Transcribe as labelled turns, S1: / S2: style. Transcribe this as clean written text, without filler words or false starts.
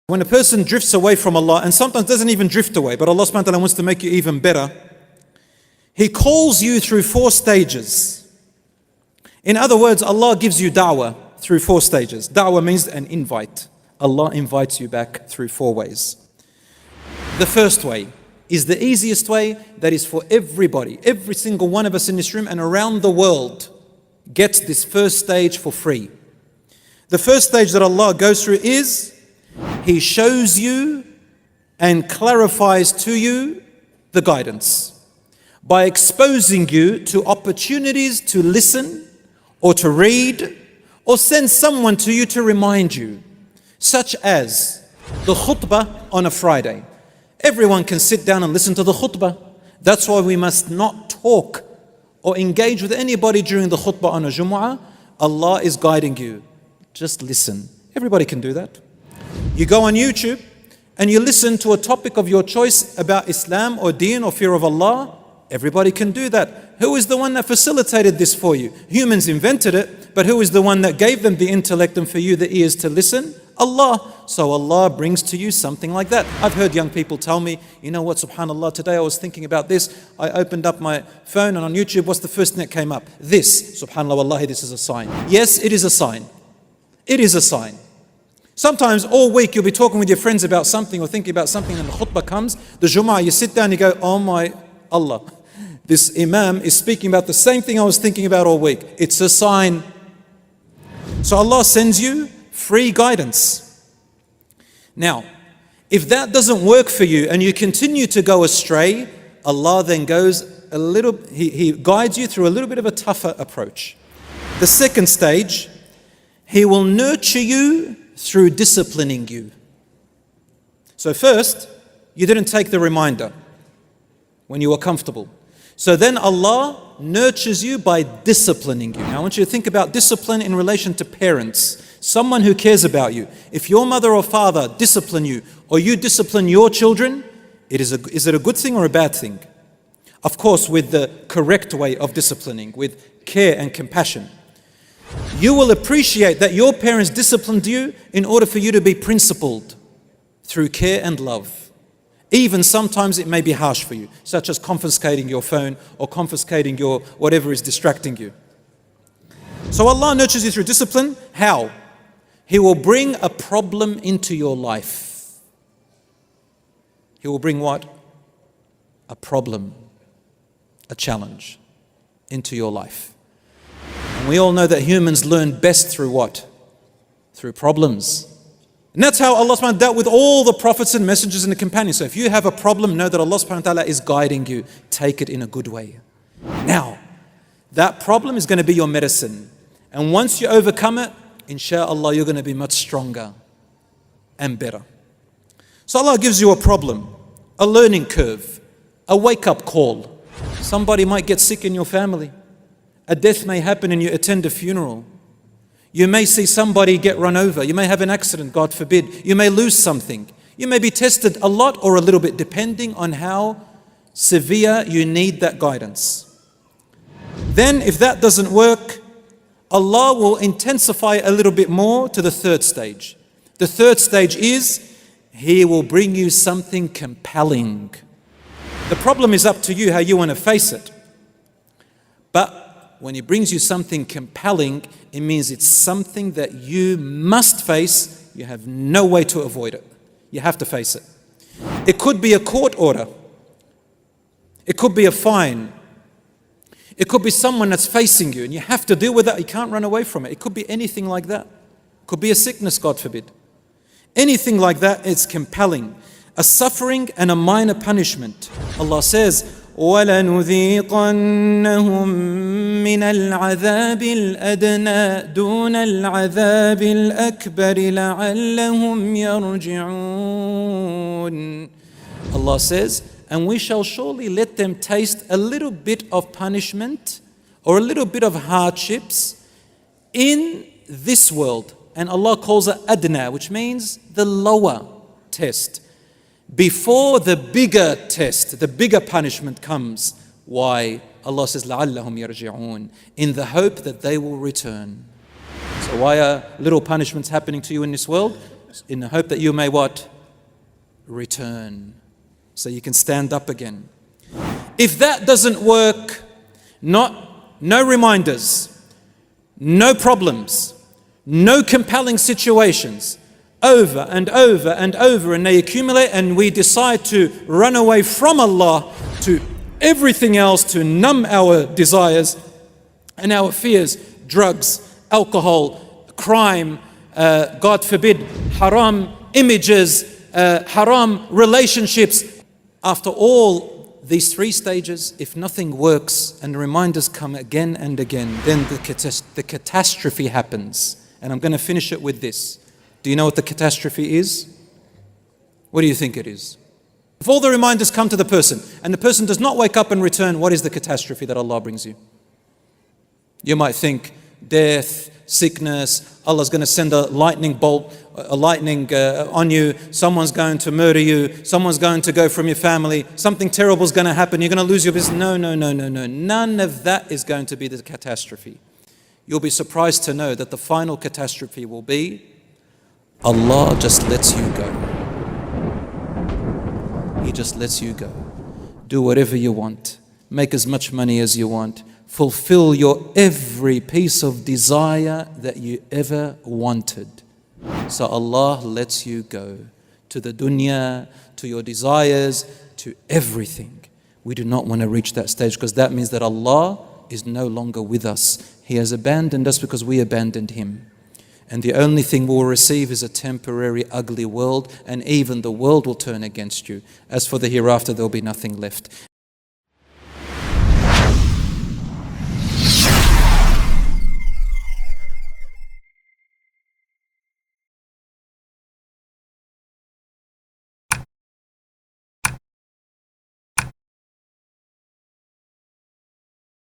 S1: When a person drifts away from Allah, and sometimes doesn't even drift away, but Allah subhanahu wa ta'ala wants to make you even better, He calls you through 4 stages. In other words, Allah gives you da'wah through 4 stages. Da'wah means an invite. Allah invites you back through 4 ways. The first way is the easiest way, that is for everybody. Every single one of us in this room and around the world gets this first stage for free. The first stage that Allah goes through is He shows you and clarifies to you the guidance by exposing you to opportunities to listen or to read or send someone to you to remind you, such as the khutbah on a Friday. Everyone can sit down and listen to the khutbah. That's why we must not talk or engage with anybody during the khutbah on a Jumu'ah. Allah is guiding you. Just listen. Everybody can do that. You go on YouTube and you listen to a topic of your choice about Islam or Deen or fear of Allah. Everybody can do that. Who is the one that facilitated this for you? Humans invented it, but who is the one that gave them the intellect and for you the ears to listen? Allah. So Allah brings to you something like that. I've heard young people tell me, you know what, subhanAllah, today I was thinking about this. I opened up my phone and on YouTube, what's the first thing that came up? This. SubhanAllah, wallahi, this is a sign. Yes, it is a sign. It is a sign. Sometimes all week you'll be talking with your friends about something or thinking about something and the khutbah comes, the Jumu'ah, you sit down and you go, oh my Allah, this Imam is speaking about the same thing I was thinking about all week. It's a sign. So Allah sends you free guidance. Now, if that doesn't work for you and you continue to go astray, Allah then goes He guides you through a little bit of a tougher approach. The second stage, He will nurture you through disciplining you. So first, you didn't take the reminder when you were comfortable. So then Allah nurtures you by disciplining you. Now I want you to think about discipline in relation to parents. Someone who cares about you. If your mother or father discipline you, or you discipline your children, is it a good thing or a bad thing? Of course, with the correct way of disciplining, with care and compassion. You will appreciate that your parents disciplined you in order for you to be principled through care and love. Even sometimes it may be harsh for you, such as confiscating your phone or confiscating your whatever is distracting you. So Allah nurtures you through discipline. How? He will bring a problem into your life. He will bring what? A problem, a challenge into your life. And we all know that humans learn best through what? Through problems. And that's how Allah subhanahu wa ta'ala dealt with all the prophets and messengers and the companions. So if you have a problem, know that Allah subhanahu wa ta'ala is guiding you. Take it in a good way. Now, that problem is going to be your medicine. And once you overcome it, inshallah, you're going to be much stronger and better. So Allah gives you a problem, a learning curve, a wake-up call. Somebody might get sick in your family. A death may happen and you attend a funeral. You may see somebody get run over. You may have an accident, God forbid. You may lose something. You may be tested a lot or a little bit, depending on how severe you need that guidance. Then, if that doesn't work, Allah will intensify a little bit more to the third stage. The third stage is, He will bring you something compelling. The problem is up to you how you want to face it. But when He brings you something compelling, it means it's something that you must face. You have no way to avoid it. You have to face it. It could be a court order. It could be a fine. It could be someone that's facing you and you have to deal with that. You can't run away from it. It could be anything like that. It could be a sickness, God forbid. Anything like that is compelling. A suffering and a minor punishment. Allah says, وَلَنُذِيقَنَّهُم مِّنَ الْعَذَابِ الْأَدْنَى دُونَ الْعَذَابِ الْأَكْبَرِ لَعَلَّهُمْ يَرْجِعُونَ. Allah says, and we shall surely let them taste a little bit of punishment or a little bit of hardships in this world. And Allah calls it adna, which means the lower test. Before the bigger test, the bigger punishment comes. Why? Allah says, لَعَلَّهُمْ يَرْجِعُونَ, in the hope that they will return. So why are little punishments happening to you in this world? in the hope that you may what? Return. So you can stand up again. If that doesn't work, no reminders, no problems, no compelling situations, over and over and over, and they accumulate, and we decide to run away from Allah to everything else to numb our desires and our fears, drugs, alcohol, crime, God forbid, haram images, haram relationships. After all these three stages, if nothing works and the reminders come again and again, then the catastrophe happens. And I'm going to finish it with this. Do you know what the catastrophe is? What do you think it is? If all the reminders come to the person and the person does not wake up and return, what is the catastrophe that Allah brings you? You might think death, sickness, Allah's going to send a lightning bolt, a lightning on you, someone's going to murder you, someone's going to go from your family, something terrible is going to happen, you're going to lose your business. No. None of that is going to be the catastrophe. You'll be surprised to know that the final catastrophe will be Allah just lets you go. He just lets you go. Do whatever you want. Make as much money as you want. Fulfill your every piece of desire that you ever wanted. So Allah lets you go to the dunya, to your desires, to everything. We do not want to reach that stage, because that means that Allah is no longer with us. He has abandoned us because we abandoned Him. And the only thing we'll receive is a temporary, ugly world, and even the world will turn against you. As for the hereafter, there'll be nothing left.